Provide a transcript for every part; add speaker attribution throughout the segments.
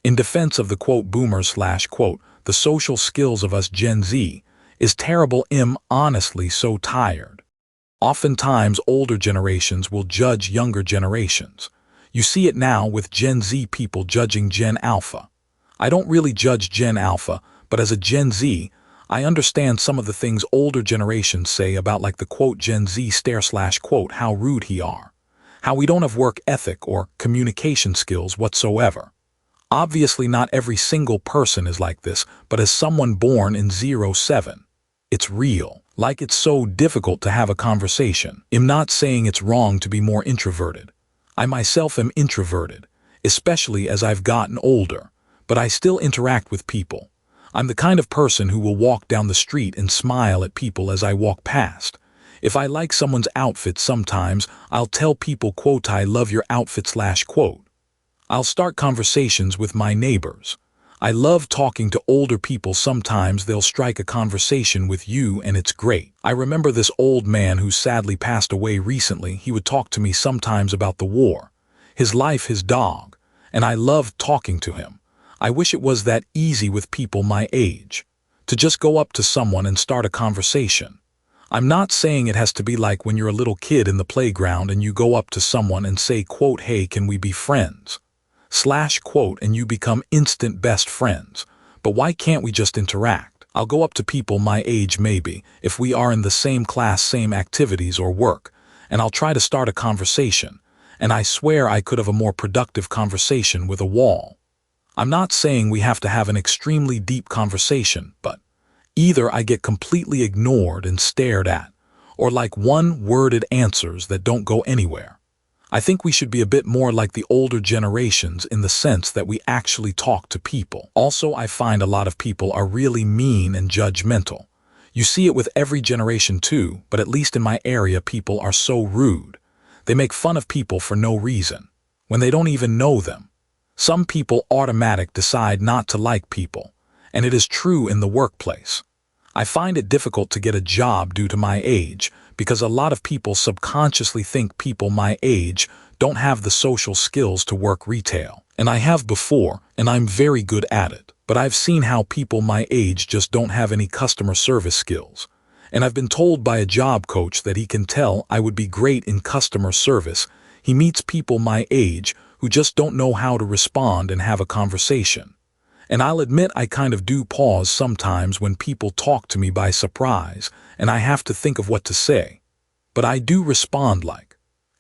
Speaker 1: In defense of the quote boomers slash quote, the social skills of us Gen Z is terrible. Honestly so tired. Oftentimes older generations will judge younger generations. You see it now with Gen Z people judging Gen Alpha. I don't really judge Gen Alpha, but as a Gen Z, I understand some of the things older generations say about like the quote Gen Z stare slash quote how rude he are. How we don't have work ethic or communication skills whatsoever. Obviously not every single person is like this, but as someone born in 07, it's real. Like it's so difficult to have a conversation. I'm not saying it's wrong to be more introverted. I myself am introverted, especially as I've gotten older, but I still interact with people. I'm the kind of person who will walk down the street and smile at people as I walk past. If I like someone's outfit sometimes, I'll tell people quote I love your outfit slash quote. I'll start conversations with my neighbors. I love talking to older people. Sometimes they'll strike a conversation with you and it's great. I remember this old man who sadly passed away recently. He would talk to me sometimes about the war, his life, his dog, and I loved talking to him. I wish it was that easy with people my age, to just go up to someone and start a conversation. I'm not saying it has to be like when you're a little kid in the playground and you go up to someone and say quote hey can we be friends? Slash quote and you become instant best friends. But why can't we just interact? I'll go up to people my age maybe, if we are in the same class, same activities or work, and I'll try to start a conversation, and I swear I could have a more productive conversation with a wall. I'm not saying we have to have an extremely deep conversation, but either I get completely ignored and stared at, or like one-worded answers that don't go anywhere. I think we should be a bit more like the older generations in the sense that we actually talk to people. Also, I find a lot of people are really mean and judgmental. You see it with every generation too, but at least in my area people are so rude. They make fun of people for no reason, when they don't even know them. Some people automatic decide not to like people, and it is true in the workplace. I find it difficult to get a job due to my age, because a lot of people subconsciously think people my age don't have the social skills to work retail. And I have before, and I'm very good at it. But I've seen how people my age just don't have any customer service skills. And I've been told by a job coach that he can tell I would be great in customer service. He meets people my age who just don't know how to respond and have a conversation. And I'll admit I kind of do pause sometimes when people talk to me by surprise, and I have to think of what to say. But I do respond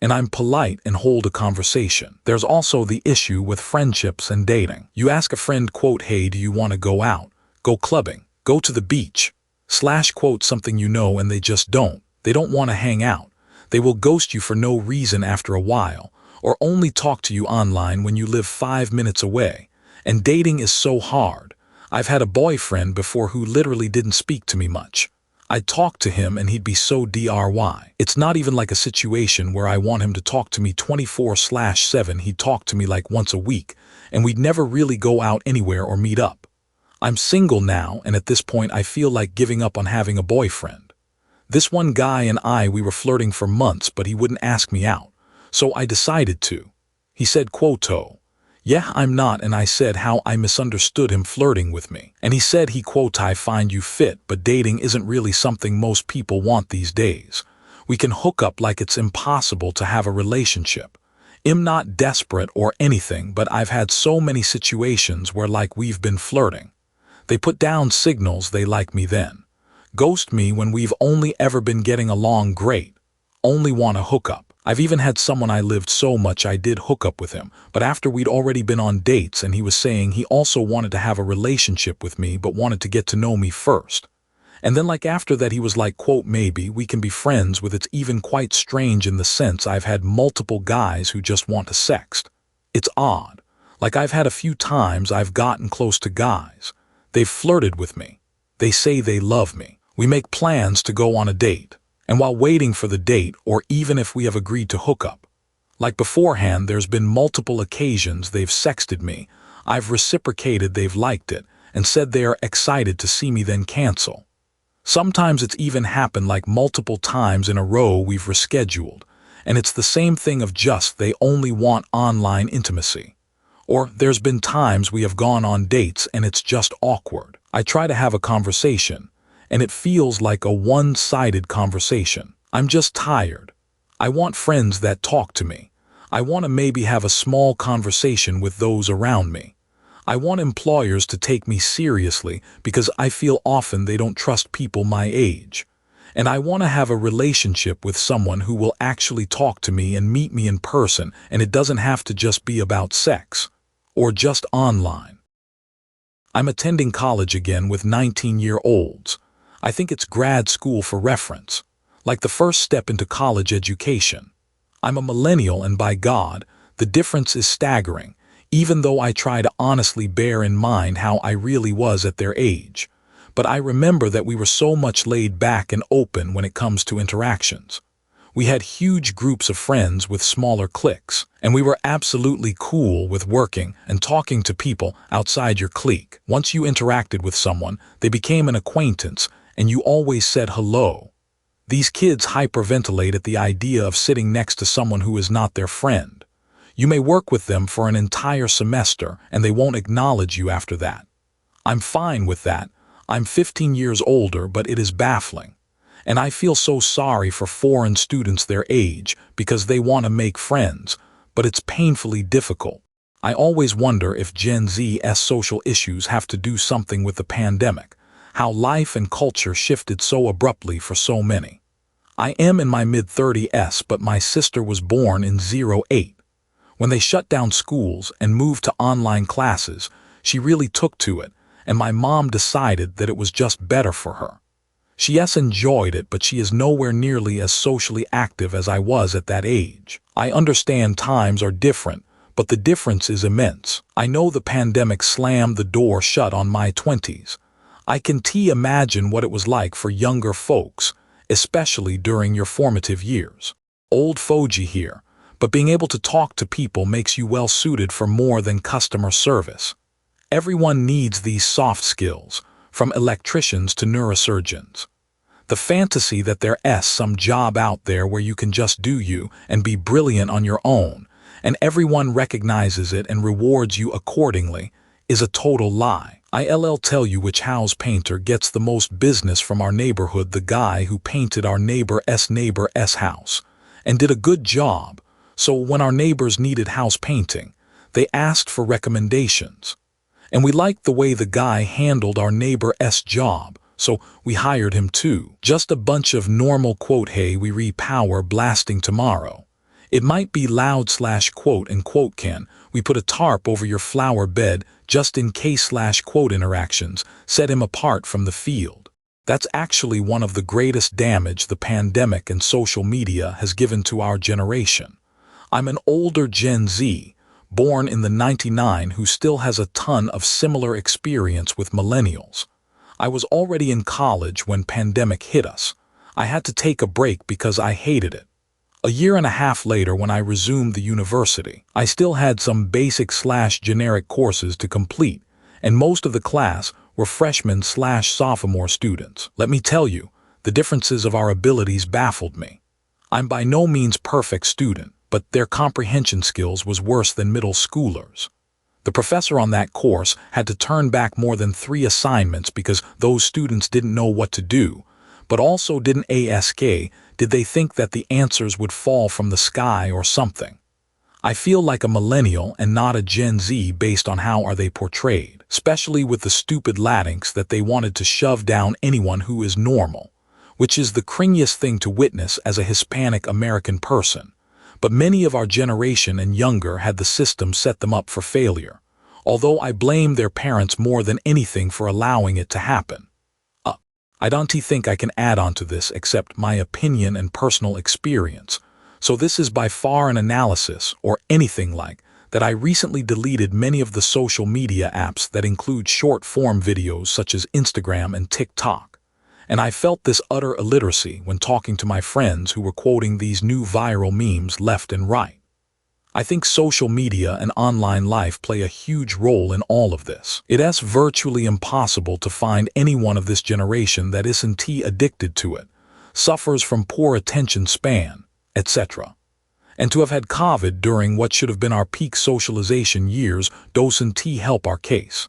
Speaker 1: and I'm polite and hold a conversation. There's also the issue with friendships and dating. You ask a friend quote hey do you want to go out, go clubbing, go to the beach, slash quote something you know and they just don't. They don't want to hang out. They will ghost you for no reason after a while, or only talk to you online when you live 5 minutes away. And dating is so hard. I've had a boyfriend before who literally didn't speak to me much. I'd talk to him and he'd be so dry. It's not even like a situation where I want him to talk to me 24/7. He'd talk to me like once a week, and we'd never really go out anywhere or meet up. I'm single now, and at this point I feel like giving up on having a boyfriend. This one guy and we were flirting for months, but he wouldn't ask me out. So I decided to. He said quoto, yeah, I'm not, and I said how I misunderstood him flirting with me. And he said he quote I find you fit, but dating isn't really something most people want these days. We can hook up like it's impossible to have a relationship. I'm not desperate or anything, but I've had so many situations where like we've been flirting. They put down signals they like me then. Ghost me when we've only ever been getting along great. Only want to hook up. I've even had someone I lived so much I did hook up with him, but after we'd already been on dates and he was saying he also wanted to have a relationship with me but wanted to get to know me first. And then like after that he was like quote maybe we can be friends with it's even quite strange in the sense I've had multiple guys who just want to sext. It's odd. Like I've had a few times I've gotten close to guys. They've flirted with me. They say they love me. We make plans to go on a date. And while waiting for the date, or even if we have agreed to hook up, like beforehand there's been multiple occasions they've sexted me, I've reciprocated they've liked it, and said they are excited to see me then cancel. Sometimes it's even happened like multiple times in a row we've rescheduled, and it's the same thing of just they only want online intimacy. Or there's been times we have gone on dates and it's just awkward. I try to have a conversation, and it feels like a one-sided conversation. I'm just tired. I want friends that talk to me. I want to maybe have a small conversation with those around me. I want employers to take me seriously because I feel often they don't trust people my age. And I want to have a relationship with someone who will actually talk to me and meet me in person, and it doesn't have to just be about sex or just online. I'm attending college again with 19-year-olds. I think it's grad school for reference, like the first step into college education. I'm a millennial, and by God, the difference is staggering, even though I try to honestly bear in mind how I really was at their age. But I remember that we were so much laid back and open when it comes to interactions. We had huge groups of friends with smaller cliques, and we were absolutely cool with working and talking to people outside your clique. Once you interacted with someone, they became an acquaintance, and you always said hello. These kids hyperventilate at the idea of sitting next to someone who is not their friend. You may work with them for an entire semester, and they won't acknowledge you after that. I'm fine with that. I'm 15 years older, but it is baffling. And I feel so sorry for foreign students their age because they want to make friends, but it's painfully difficult. I always wonder if Gen Z's social issues have to do something with the pandemic, how life and culture shifted so abruptly for so many. I am in my mid-30s, but my sister was born in '08. When they shut down schools and moved to online classes, she really took to it, and my mom decided that it was just better for her. She has enjoyed it, but she is nowhere nearly as socially active as I was at that age. I understand times are different, but the difference is immense. I know the pandemic slammed the door shut on my 20s. I can imagine what it was like for younger folks, especially during your formative years. Old fogey here, but being able to talk to people makes you well suited for more than customer service. Everyone needs these soft skills, from electricians to neurosurgeons. The fantasy that there's some job out there where you can just do you and be brilliant on your own, and everyone recognizes it and rewards you accordingly, is a total lie. I'll tell you which house painter gets the most business from our neighborhood: the guy who painted our neighbor's house, and did a good job. So when our neighbors needed house painting, they asked for recommendations. And we liked the way the guy handled our neighbor's job, so we hired him too. Just a bunch of normal quote, "Hey, we repower blasting tomorrow." It might be loud / quote and quote, "Can we put a tarp over your flower bed just in case / quote interactions set him apart from the field." That's actually one of the greatest damage the pandemic and social media has given to our generation. I'm an older Gen Z, born in the '99, who still has a ton of similar experience with millennials. I was already in college when pandemic hit us. I had to take a break because I hated it. A year and a half later, when I resumed the university, I still had some basic / generic courses to complete, and most of the class were freshmen / sophomore students. Let me tell you, the differences of our abilities baffled me. I'm by no means perfect student, but their comprehension skills was worse than middle schoolers. The professor on that course had to turn back more than 3 assignments because those students didn't know what to do, but also didn't ask, did they think that the answers would fall from the sky or something? I feel like a millennial and not a Gen Z based on how are they portrayed, especially with the stupid ladinks that they wanted to shove down anyone who is normal, which is the cringiest thing to witness as a Hispanic American person. But many of our generation and younger had the system set them up for failure, although I blame their parents more than anything for allowing it to happen. I don't think I can add on to this except my opinion and personal experience, so this is by far an analysis or anything like that. I recently deleted many of the social media apps that include short-form videos such as Instagram and TikTok, and I felt this utter illiteracy when talking to my friends who were quoting these new viral memes left and right. I think social media and online life play a huge role in all of this. It is virtually impossible to find anyone of this generation that isn't addicted to it, suffers from poor attention span, etc. And to have had COVID during what should have been our peak socialization years doesn't help our case.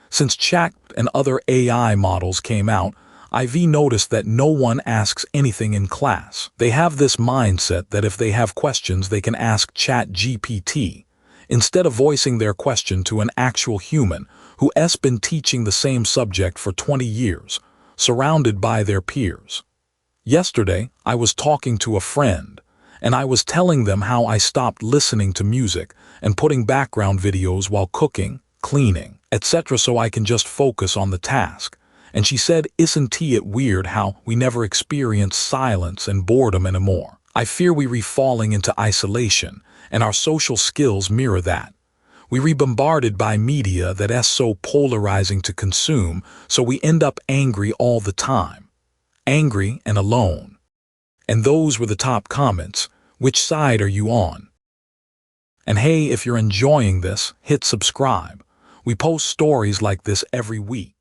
Speaker 1: Since chat and other AI models came out, I've noticed that no one asks anything in class. They have this mindset that if they have questions they can ask ChatGPT, instead of voicing their question to an actual human who has been teaching the same subject for 20 years, surrounded by their peers. Yesterday, I was talking to a friend, and I was telling them how I stopped listening to music and putting background videos while cooking, cleaning, etc. so I can just focus on the task. And she said, "Isn't it weird how we never experience silence and boredom anymore? I fear we re-falling into isolation, and our social skills mirror that. We re-bombarded by media that is so polarizing to consume, so we end up angry all the time. Angry and alone." And those were the top comments. Which side are you on? And hey, if you're enjoying this, hit subscribe. We post stories like this every week.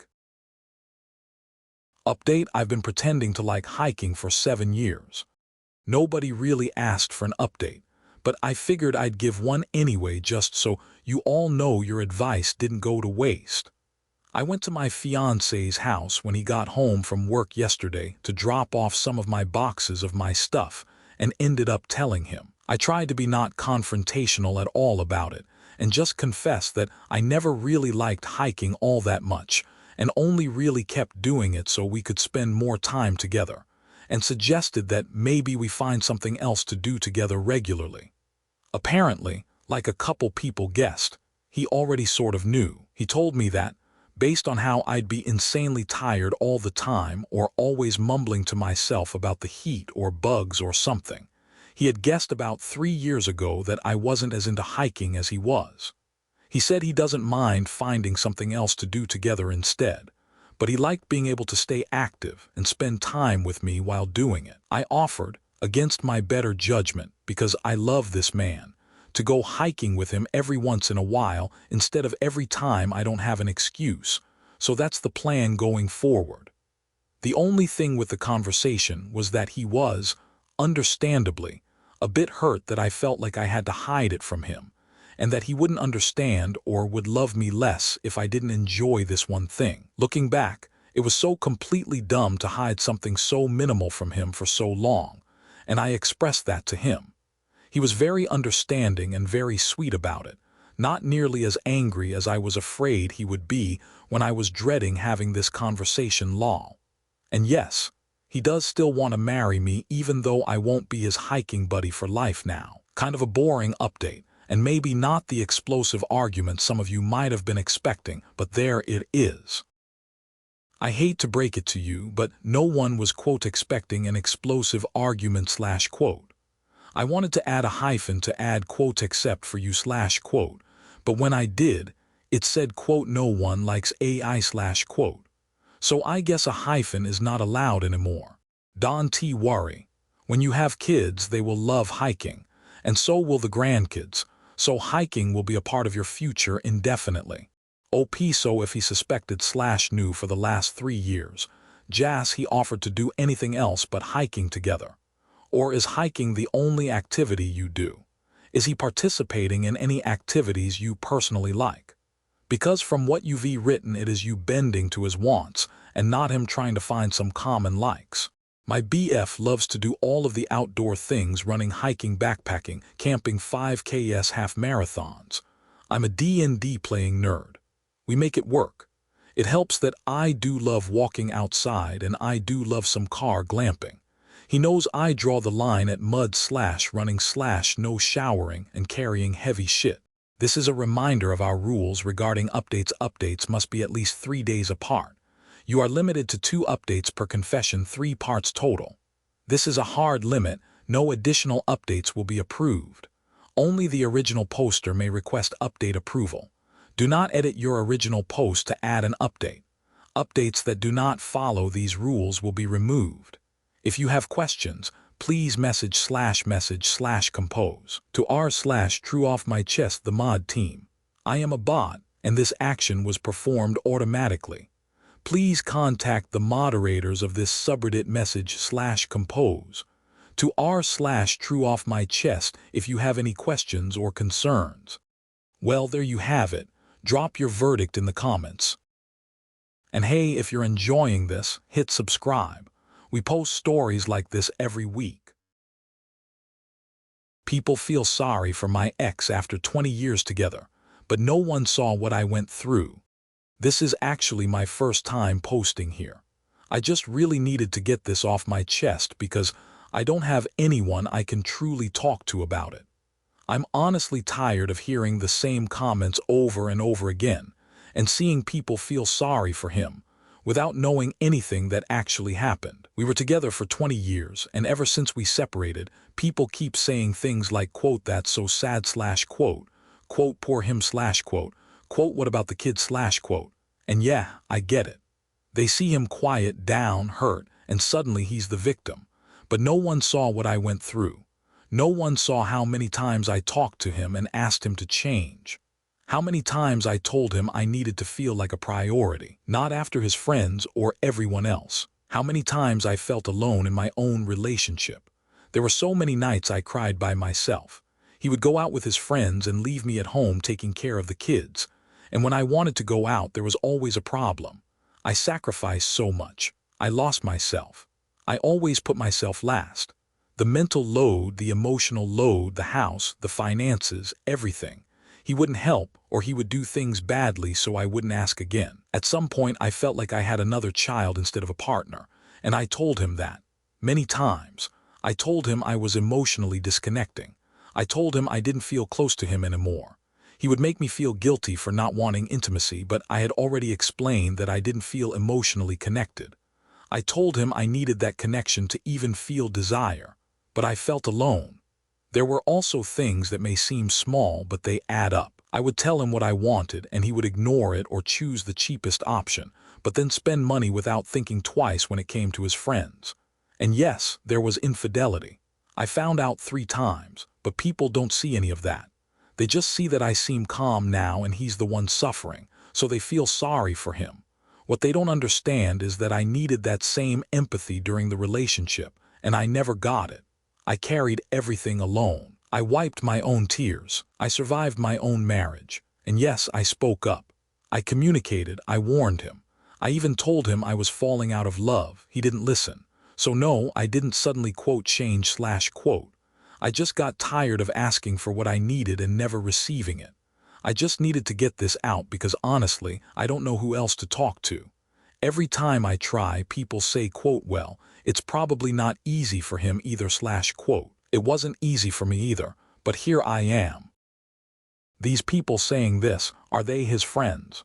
Speaker 1: Update: I've been pretending to like hiking for 7 years. Nobody really asked for an update, but I figured I'd give one anyway just so you all know your advice didn't go to waste. I went to my fiancé's house when he got home from work yesterday to drop off some of my boxes of my stuff and ended up telling him. I tried to be not confrontational at all about it and just confessed that I never really liked hiking all that much and only really kept doing it so we could spend more time together, and suggested that maybe we find something else to do together regularly. Apparently, like a couple people guessed, he already sort of knew. He told me that, based on how I'd be insanely tired all the time or always mumbling to myself about the heat or bugs or something, he had guessed about 3 years ago that I wasn't as into hiking as he was. He said he doesn't mind finding something else to do together instead, but he liked being able to stay active and spend time with me while doing it. I offered, against my better judgment, because I love this man, to go hiking with him every once in a while instead of every time I don't have an excuse, so that's the plan going forward. The only thing with the conversation was that he was, understandably, a bit hurt that I felt like I had to hide it from him, and that he wouldn't understand or would love me less if I didn't enjoy this one thing. Looking back, it was so completely dumb to hide something so minimal from him for so long, and I expressed that to him. He was very understanding and very sweet about it, not nearly as angry as I was afraid he would be when I was dreading having this conversation lol. And yes, he does still want to marry me even though I won't be his hiking buddy for life now. Kind of a boring update, and maybe not the explosive argument some of you might have been expecting, but there it is. I hate to break it to you, but no one was quote expecting an explosive argument / quote. I wanted to add a hyphen to add quote except for you / quote, but when I did, it said quote no one likes AI / quote. So I guess a hyphen is not allowed anymore. Don't worry. When you have kids, they will love hiking, and so will the grandkids. So hiking will be a part of your future indefinitely. So if he suspected / knew for the last 3 years, Jas he offered to do anything else but hiking together. Or is hiking the only activity you do? Is he participating in any activities you personally like? Because from what you've written it is you bending to his wants and not him trying to find some common likes. My BF loves to do all of the outdoor things, running, hiking, backpacking, camping, 5Ks, half marathons. I'm a D&D playing nerd. We make it work. It helps that I do love walking outside and I do love some car glamping. He knows I draw the line at mud / running / no showering and carrying heavy shit. This is a reminder of our rules regarding updates. Updates must be at least 3 days apart. You are limited to 2 updates per confession, 3 parts total. This is a hard limit. No additional updates will be approved. Only the original poster may request update approval. Do not edit your original post to add an update. Updates that do not follow these rules will be removed. If you have questions, please message / compose to r / true off my chest the mod team. I am a bot, and this action was performed automatically. Please contact the moderators of this subreddit, message / compose To r/true off my chest if you have any questions or concerns. Well, there you have it. Drop your verdict in the comments. And hey, if you're enjoying this, hit subscribe. We post stories like this every week. People feel sorry for my ex after 20 years together, but no one saw what I went through. This is actually my first time posting here. I just really needed to get this off my chest because I don't have anyone I can truly talk to about it. I'm honestly tired of hearing the same comments over and over again and seeing people feel sorry for him without knowing anything that actually happened. We were together for 20 years, and ever since we separated, people keep saying things like, quote, "that's so sad," quote, "poor him," quote, "what about the kid," quote. And yeah, I get it. They see him quiet, down, hurt, and suddenly he's the victim. But no one saw what I went through. No one saw how many times I talked to him and asked him to change. How many times I told him I needed to feel like a priority, not after his friends or everyone else. How many times I felt alone in my own relationship. There were so many nights I cried by myself. He would go out with his friends and leave me at home taking care of the kids. And when I wanted to go out, there was always a problem. I sacrificed so much. I lost myself. I always put myself last. The mental load, the emotional load, the house, the finances, everything. He wouldn't help, or he would do things badly so I wouldn't ask again. At some point, I felt like I had another child instead of a partner, and I told him that. Many times. I told him I was emotionally disconnecting. I told him I didn't feel close to him anymore. He would make me feel guilty for not wanting intimacy, but I had already explained that I didn't feel emotionally connected. I told him I needed that connection to even feel desire, but I felt alone. There were also things that may seem small, but they add up. I would tell him what I wanted, and he would ignore it or choose the cheapest option, but then spend money without thinking twice when it came to his friends. And yes, there was infidelity. I found out 3 times, but people don't see any of that. They just see that I seem calm now and he's the one suffering, so they feel sorry for him. What they don't understand is that I needed that same empathy during the relationship, and I never got it. I carried everything alone. I wiped my own tears. I survived my own marriage. And yes, I spoke up. I communicated. I warned him. I even told him I was falling out of love. He didn't listen. So no, I didn't suddenly quote change/quote. I just got tired of asking for what I needed and never receiving it. I just needed to get this out because honestly, I don't know who else to talk to. Every time I try, people say, quote, "well, it's probably not easy for him either/quote. It wasn't easy for me either, but here I am." These people saying this, are they his friends?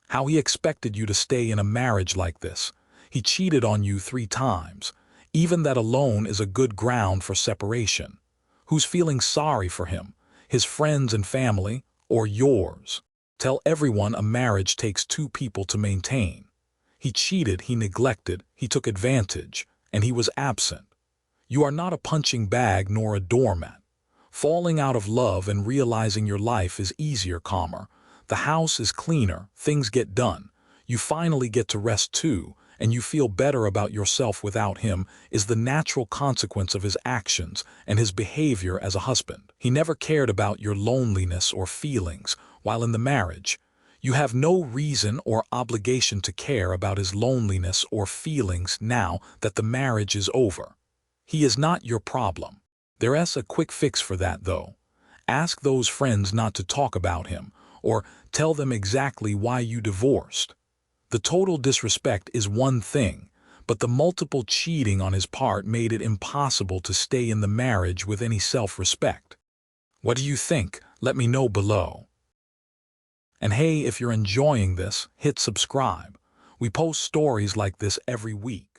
Speaker 1: How he expected you to stay in a marriage like this. He cheated on you 3 times. Even that alone is a good ground for separation. Who's feeling sorry for him? His friends and family, or yours? Tell everyone a marriage takes 2 people to maintain. He cheated, he neglected, he took advantage, and he was absent. You are not a punching bag nor a doormat. Falling out of love and realizing your life is easier, calmer. The house is cleaner, things get done. You finally get to rest too, and you feel better about yourself without him is the natural consequence of his actions and his behavior as a husband. He never cared about your loneliness or feelings while in the marriage. You have no reason or obligation to care about his loneliness or feelings now that the marriage is over. He is not your problem. There's a quick fix for that though. Ask those friends not to talk about him, or tell them exactly why you divorced. The total disrespect is one thing, but the multiple cheating on his part made it impossible to stay in the marriage with any self-respect. What do you think? Let me know below. And hey, if you're enjoying this, hit subscribe. We post stories like this every week.